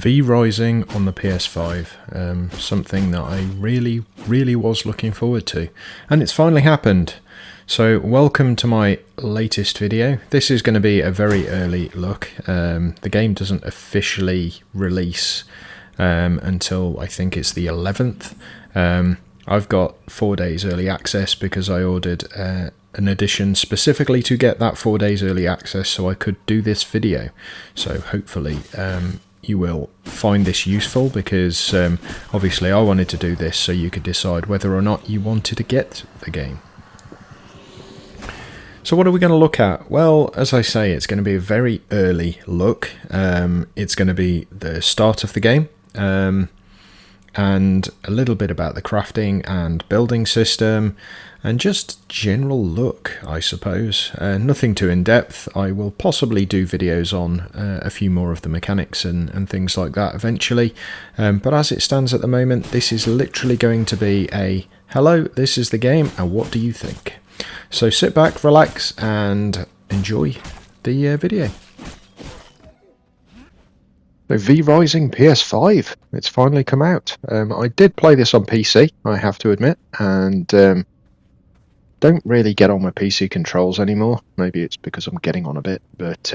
Rising on the PS5, something that I really was looking forward to, and it's finally happened. So welcome to my latest video. This is going to be a very early look. The game doesn't officially release until I think it's the 11th. I've got 4 days early access because I ordered an edition specifically to get that 4 days early access so I could do this video. So hopefully you will find this useful, because obviously I wanted to do this so you could decide whether or not you wanted to get the game. So what are we going to look at? Well, as I say, it's going to be a very early look. It's going to be the start of the game, and a little bit about the crafting and building system, and just general look, I suppose. Nothing too in-depth. I will possibly do videos on a few more of the mechanics and things like that eventually. But as it stands at the moment, this is literally going to be a, hello, this is the game, and what do you think? So sit back, relax, and enjoy the video. So Rising PS5, it's finally come out. I did play this on PC, I have to admit, and don't really get on with PC controls anymore. Maybe it's because I'm getting on a bit, but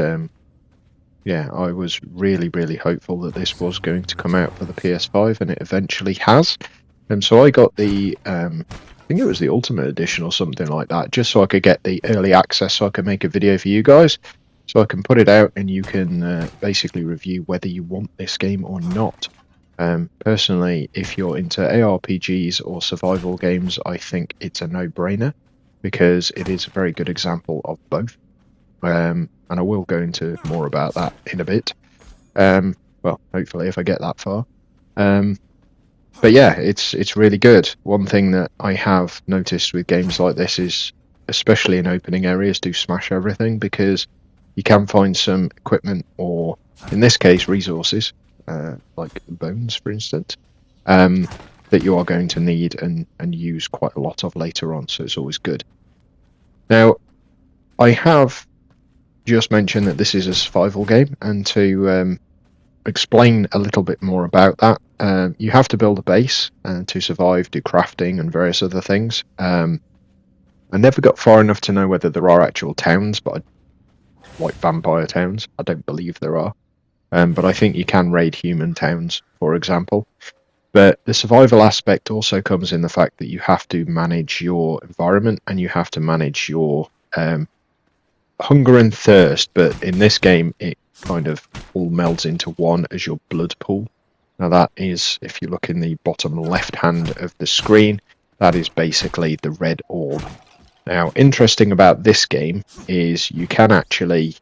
yeah, I was really hopeful that this was going to come out for the PS5, and it eventually has. So I got the, I think it was the Ultimate Edition or something like that, just so I could get the early access so I could make a video for you guys. So I can put it out and you can basically review whether you want this game or not. Personally, if you're into ARPGs or survival games, I think it's a no-brainer, because it is a very good example of both. And I will go into more about that in a bit. Well, hopefully if I get that far. But yeah, it's really good. One thing that I have noticed with games like this is, especially in opening areas, do smash everything, because you can find some equipment, or in this case resources, like bones for instance, that you are going to need and use quite a lot of later on, so it's always good. Now, I have just mentioned that this is a survival game, and to explain a little bit more about that, you have to build a base to survive, do crafting and various other things. I never got far enough to know whether there are actual towns, but like vampire towns, I don't believe there are. But I think you can raid human towns, for example. But the survival aspect also comes in the fact that you have to manage your environment, and you have to manage your hunger and thirst. But in this game, it kind of all melds into one as your blood pool. Now that is, if you look in the bottom left hand of the screen, that is basically the red orb. Now, interesting about this game is you can actually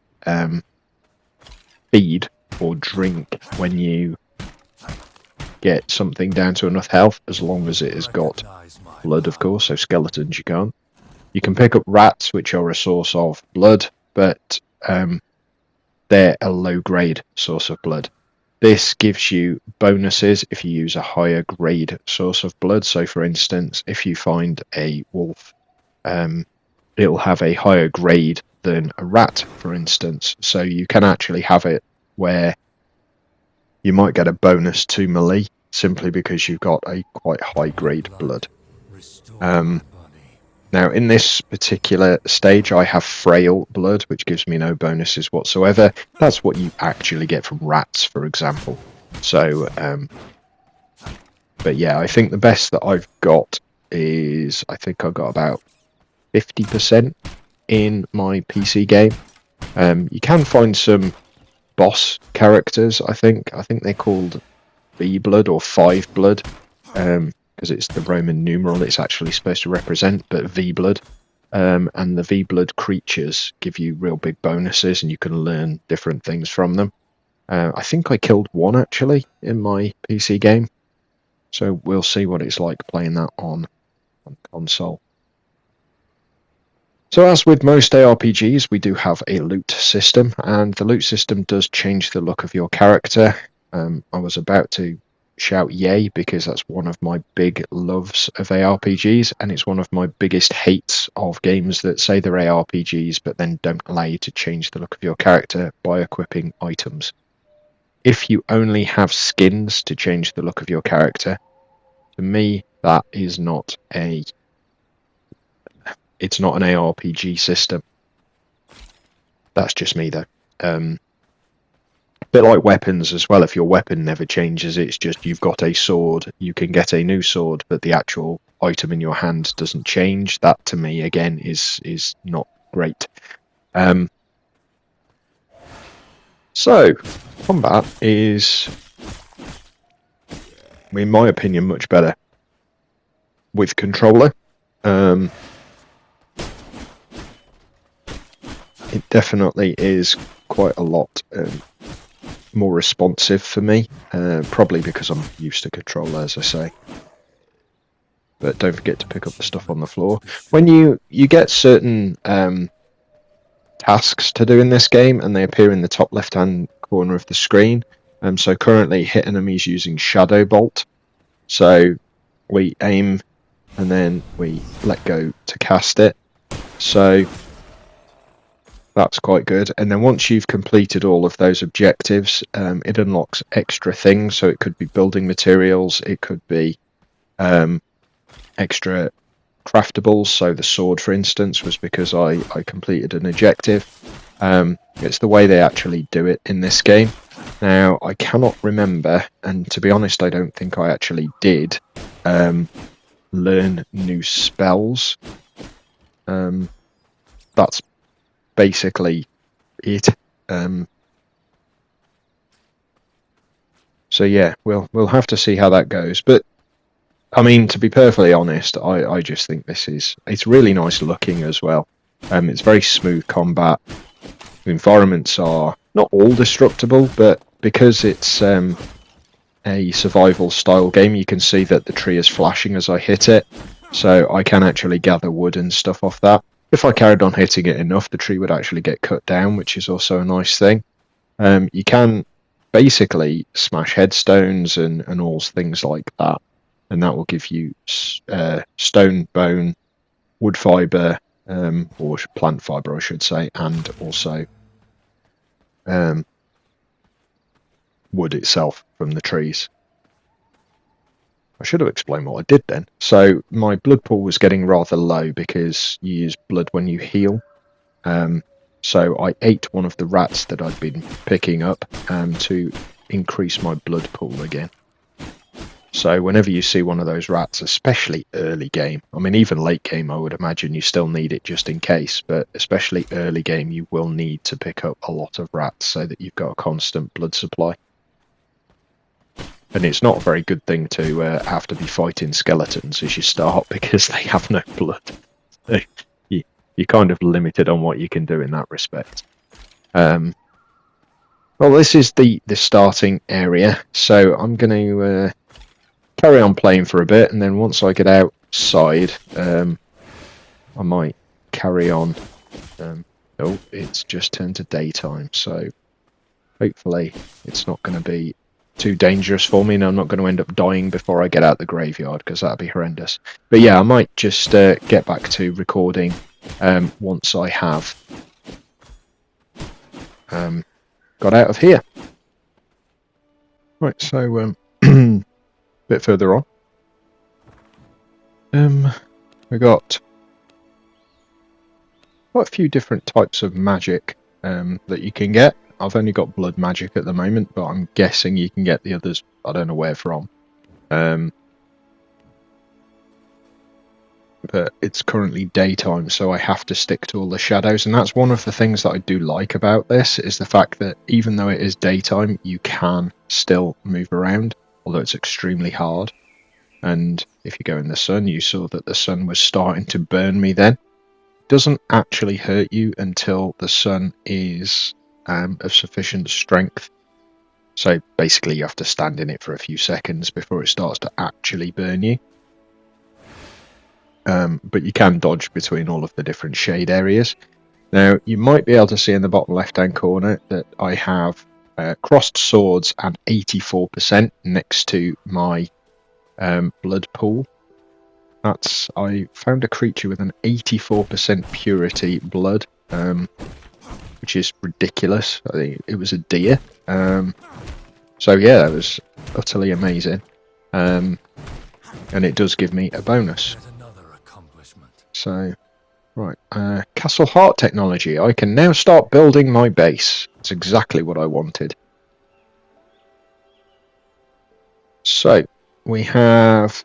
feed or drink when you get something down to enough health, as long as it has got blood, of course, so skeletons you can't. You can pick up rats, which are a source of blood, but they're a low-grade source of blood. This gives you bonuses if you use a higher grade source of blood. So, for instance, if you find a wolf, it'll have a higher grade than a rat, for instance. So you can actually have it where you might get a bonus to melee simply because you've got a quite high grade blood. Now, in this particular stage, I have frail blood, which gives me no bonuses whatsoever. That's what you actually get from rats, for example. So, but yeah, I think the best that I've got is, I think I got about 50% in my PC game. You can find some boss characters, I think they're called V blood or 5 blood, because it's the Roman numeral it's actually supposed to represent, but V blood. And the V blood creatures give you real big bonuses, and you can learn different things from them. I think I killed one actually in my PC game, so we'll see what it's like playing that on console. So as with most ARPGs, we do have a loot system, and the loot system does change the look of your character. I was about to shout yay, because that's one of my big loves of ARPGs, and it's one of my biggest hates of games that say they're ARPGs but then don't allow you to change the look of your character by equipping items. if you only have skins to change the look of your character, to me that is not it's not an ARPG system. That's just me though. A bit like weapons as well. If your weapon never changes, it's just you've got a sword, you can get a new sword, but the actual item in your hand doesn't change. That to me again is not great. So combat is, in my opinion, much better with controller. It definitely is quite a lot more responsive for me, probably because I'm used to controller, as I say. But don't forget to pick up the stuff on the floor. When you get certain tasks to do in this game, and they appear in the top left-hand corner of the screen. So currently hit enemies using Shadow Bolt. So we aim and then we let go to cast it. So that's quite good. And then once you've completed all of those objectives, it unlocks extra things. So it could be building materials, it could be extra craftables. So the sword, for instance, was because I completed an objective. It's the way they actually do it in this game. Now, I cannot remember, and to be honest, I don't think I actually did learn new spells. That's basically it. So yeah, we'll have to see how that goes. But I mean, to be perfectly honest, I just think it's really nice looking as well. It's very smooth combat. The environments are not all destructible, but because it's a survival style game, you can see that the tree is flashing as I hit it. So I can actually gather wood and stuff off that. If I carried on hitting it enough, the tree would actually get cut down, which is also a nice thing. You can basically smash headstones and all things like that. And that will give you stone, bone, wood fibre, or plant fibre, I should say, and also wood itself from the trees. I should have explained what I did then. So my blood pool was getting rather low because you use blood when you heal. So I ate one of the rats that I'd been picking up to increase my blood pool again. So whenever you see one of those rats, especially early game, I mean even late game I would imagine you still need it just in case, but especially early game you will need to pick up a lot of rats so that you've got a constant blood supply. And it's not a very good thing to have to be fighting skeletons as you start because they have no blood. You're kind of limited on what you can do in that respect. Well, this is the starting area, so I'm going to carry on playing for a bit, and then once I get outside, I might carry on. Oh, it's just turned to daytime, so hopefully it's not going to be too dangerous for me, and I'm not going to end up dying before I get out the graveyard, because that'd be horrendous. But yeah, I might just get back to recording once I have got out of here. Right, so a bit further on, we got quite a few different types of magic that you can get. I've only got blood magic at the moment, but I'm guessing you can get the others, I don't know where from. But it's currently daytime, so I have to stick to all the shadows, and that's one of the things that I do like about this, is the fact that even though it is daytime, you can still move around, although it's extremely hard. And if you go in the sun, you saw that the sun was starting to burn me then. It doesn't actually hurt you until the sun is of sufficient strength. So basically you have to stand in it for a few seconds before it starts to actually burn you. But you can dodge between all of the different shade areas. Now you might be able to see in the bottom left hand corner that I have crossed swords at 84% next to my blood pool. I found a creature with an 84% purity blood, which is ridiculous. I think it was a deer. So yeah, that was utterly amazing. And it does give me a bonus. So, right, Castle Heart technology. I can now start building my base. It's exactly what I wanted. So, we have...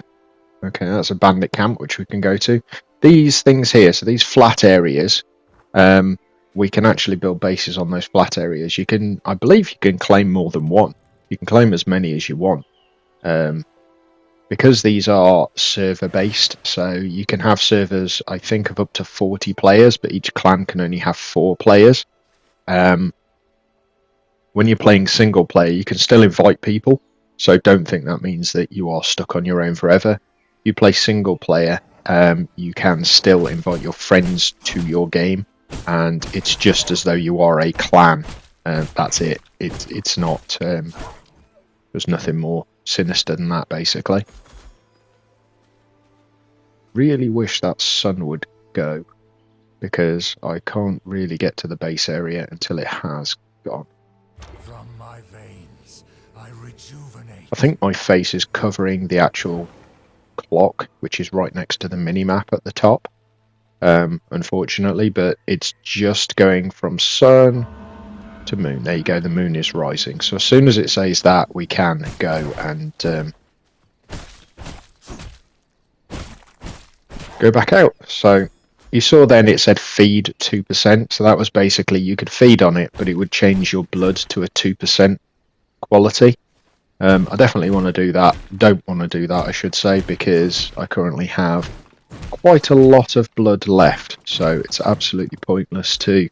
Okay, that's a bandit camp, which we can go to. These things here, so these flat areas, we can actually build bases on those flat areas. You can, I believe you can claim more than one. You can claim as many as you want. Because these are server-based, so you can have servers, I think, of up to 40 players, but each clan can only have 4 players. When you're playing single player, you can still invite people, so don't think that means that you are stuck on your own forever. You play single player, you can still invite your friends to your game, and it's just as though you are a clan. That's it. It's not. There's nothing more sinister than that, basically. Really wish that sun would go, because I can't really get to the base area until it has gone. From my veins, I rejuvenate. I think my face is covering the actual clock, which is right next to the mini-map at the top, unfortunately, but it's just going from sun to moon. There you go, the moon is rising. So as soon as it says that, we can go and go back out. So you saw then it said feed 2%, so that was basically you could feed on it, but it would change your blood to a 2% quality. I definitely want to do that. Don't want to do that, I should say, because I currently have quite a lot of blood left, so it's absolutely pointless to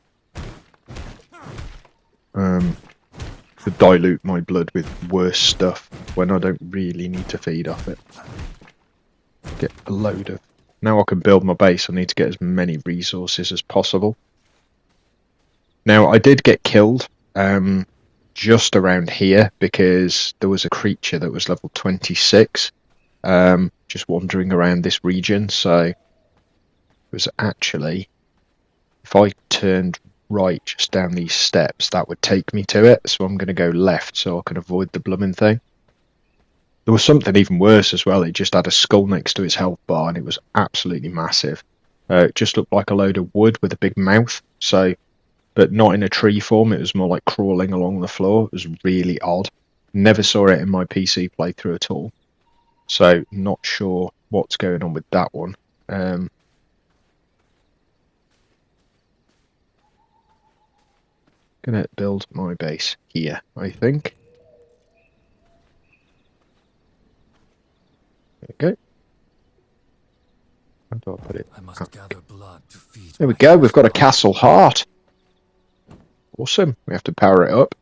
dilute my blood with worse stuff when I don't really need to feed off it. Get a load of... Now I can build my base, I need to get as many resources as possible. Now, I did get killed just around here because there was a creature that was level 26 just wandering around this region, so it was actually, if I turned right just down these steps, that would take me to it, so I'm going to go left so I can avoid the blooming thing. There was something even worse as well. It just had a skull next to its health bar, and it was absolutely massive. It just looked like a load of wood with a big mouth, so, but not in a tree form. It was more like crawling along the floor. It was really odd. Never saw it in my PC playthrough at all, so not sure what's going on with that one. Gonna build my base here, I think. There we go. How do I put it? I must gather blood to feed. There we go, we've got a castle heart. Awesome, we have to power it up.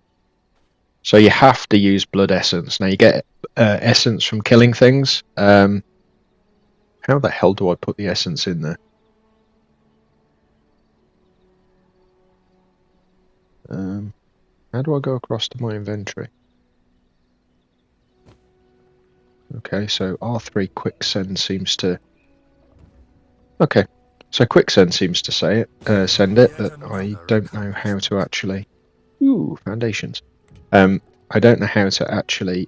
So you have to use blood essence. Now you get essence from killing things. How the hell do I put the essence in there? How do I go across to my inventory? Okay, so R3 quicksend seems to... Okay, so quicksend seems to say it, send it, but I don't know how to actually... Ooh, foundations. I don't know how to actually...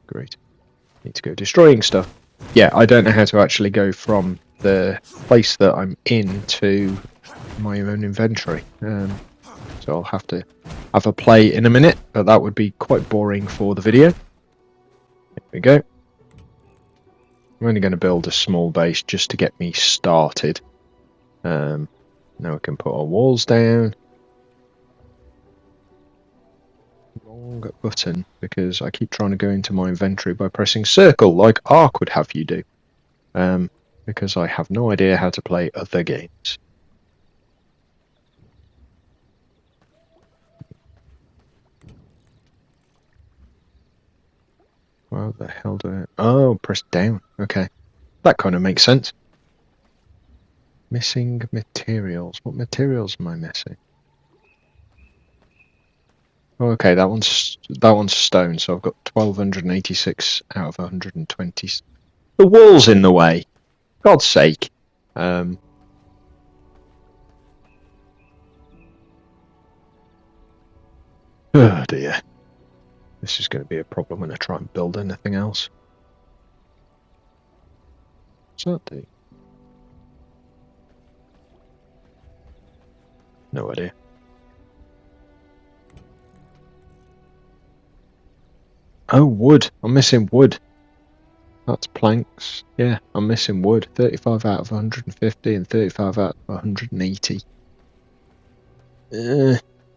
Great. Need to go destroying stuff. Yeah, I don't know how to actually go from the place that I'm in to my own inventory. So I'll have to have a play in a minute, but that would be quite boring for the video. There we go. I'm only going to build a small base just to get me started. Now we can put our walls down. Wrong button, because I keep trying to go into my inventory by pressing circle, like Ark would have you do. Because I have no idea how to play other games. Well, the hell do I... Oh, press down. Okay. That kind of makes sense. Missing materials. What materials am I missing? Oh, okay, that one's stone, so I've got 1286 out of 120. The wall's in the way. God's sake. Oh dear. This is going to be a problem when I try and build anything else. What's that do? No idea. Oh, wood. I'm missing wood. That's planks. Yeah, I'm missing wood. 35 out of 150 and 35 out of 180.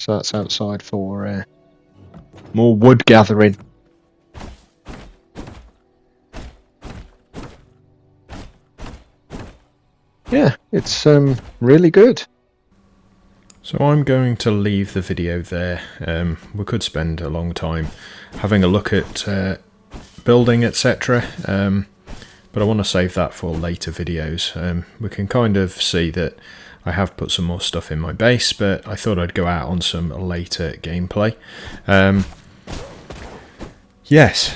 So that's outside for more wood gathering. Yeah, it's really good. So I'm going to leave the video there. We could spend a long time having a look at building, etc. But I want to save that for later videos. We can kind of see that I have put some more stuff in my base, but I thought I'd go out on some later gameplay. Yes,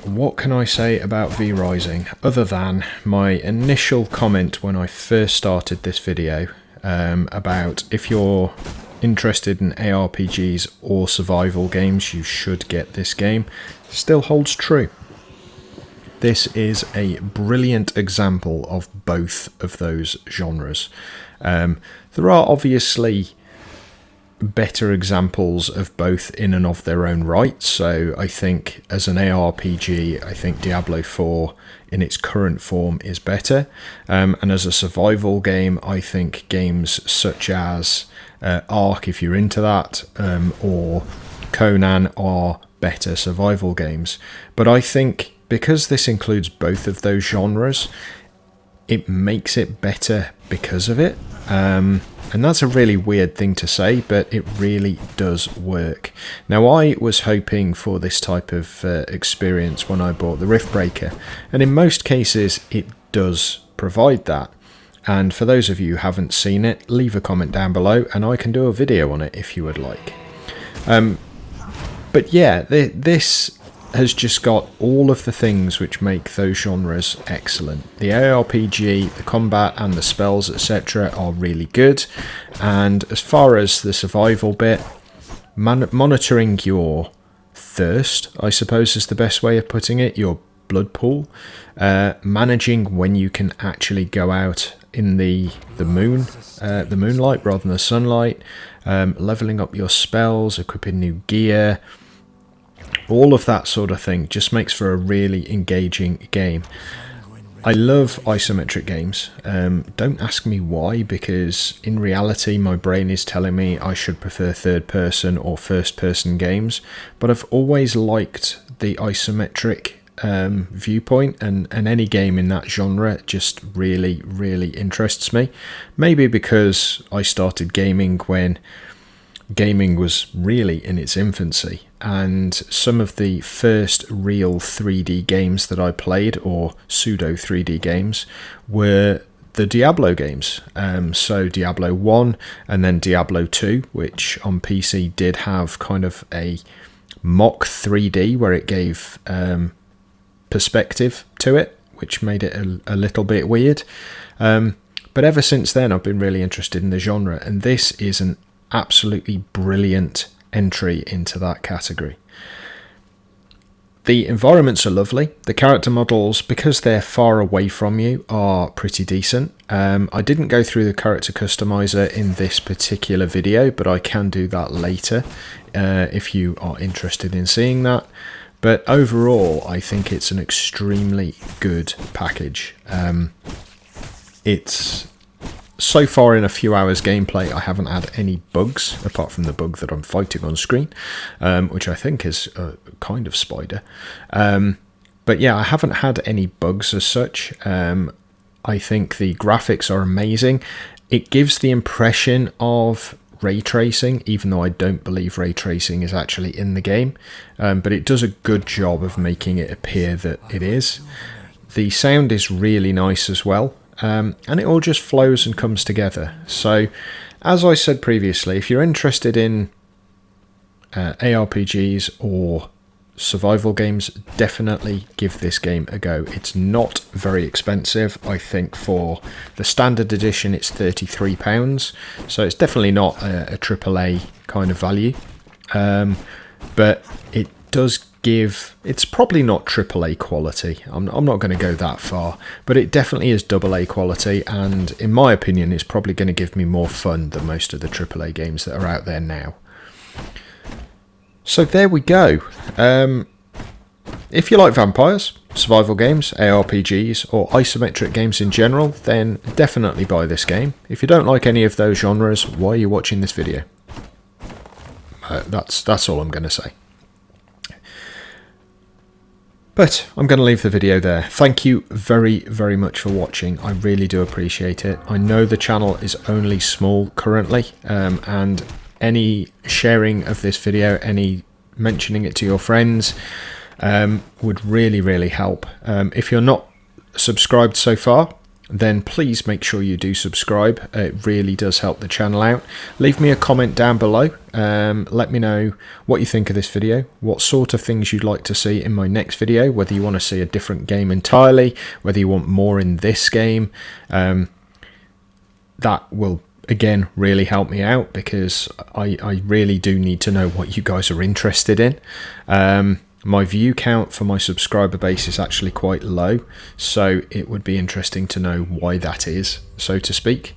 what can I say about V-Rising other than my initial comment when I first started this video about if you're interested in ARPGs or survival games, you should get this game, still holds true. This is a brilliant example of both of those genres. There are obviously better examples of both in and of their own right, so I think as an ARPG, I think Diablo 4 in its current form is better, and as a survival game, I think games such as Ark, if you're into that, or Conan are better survival games. But I think because this includes both of those genres, it makes it better because of it. And that's a really weird thing to say, but it really does work. Now, I was hoping for this type of experience when I bought the Riftbreaker, and in most cases it does provide that. And for those of you who haven't seen it, leave a comment down below and I can do a video on it if you would like. But yeah, this has just got all of the things which make those genres excellent. The ARPG, the combat and the spells, etc. are really good, and as far as the survival bit, monitoring your thirst, I suppose is the best way of putting it, your blood pool, managing when you can actually go out in the moonlight rather than the sunlight, leveling up your spells, equipping new gear, all of that sort of thing just makes for a really engaging game. I love isometric games. Don't ask me why, because in reality my brain is telling me I should prefer third person or first person games, but I've always liked the isometric viewpoint, and any game in that genre just really interests me. Maybe because I started gaming when gaming was really in its infancy, and some of the first real 3D games that I played, or pseudo 3D games, were the Diablo games. So Diablo 1 and then Diablo 2, which on PC did have kind of a mock 3D where it gave perspective to it, which made it a little bit weird. But ever since then I've been really interested in the genre, and this is an absolutely brilliant entry into that category. The environments are lovely. The character models, because they're far away from you, are pretty decent. I didn't go through the character customizer in this particular video, but I can do that later if you are interested in seeing that. But overall, I think it's an extremely good package. It's so far in a few hours gameplay, I haven't had any bugs, apart from the bug that I'm fighting on screen, which I think is a kind of spider. But yeah, I haven't had any bugs as such. I think the graphics are amazing. It gives the impression of ray tracing, even though I don't believe ray tracing is actually in the game. But it does a good job of making it appear that it is. The sound is really nice as well. And it all just flows and comes together. So, as I said previously, if you're interested in ARPGs or survival games, definitely give this game a go. It's not very expensive. I think for the standard edition it's £33, so it's definitely not a AAA kind of value. but it does give, it's probably not AAA quality, I'm not going to go that far, but it definitely is AA quality, and in my opinion it's probably going to give me more fun than most of the AAA games that are out there now. So there we go. If you like vampires, survival games, ARPGs, or isometric games in general, then definitely buy this game. If you don't like any of those genres, why are you watching this video? That's all I'm going to say. But I'm going to leave the video there. Thank you very, very much for watching. I really do appreciate it. I know the channel is only small currently, and any sharing of this video, any mentioning it to your friends, would really, really help. If you're not subscribed so far, then please make sure you do subscribe. It really does help the channel out. Leave me a comment down below. Let me know what you think of this video, what sort of things you'd like to see in my next video, whether you want to see a different game entirely, whether you want more in this game. That will again really help me out, because I really do need to know what you guys are interested in. My view count for my subscriber base is actually quite low, so it would be interesting to know why that is, so to speak.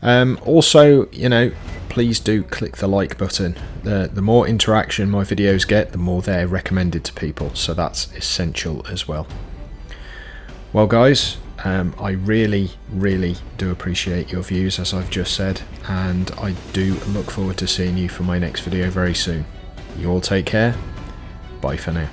Also, you know, please do click the like button. The more interaction my videos get, the more they're recommended to people, so that's essential as well. Well guys, I really, really do appreciate your views, as I've just said, and I do look forward to seeing you for my next video very soon. You all take care. Bye for now.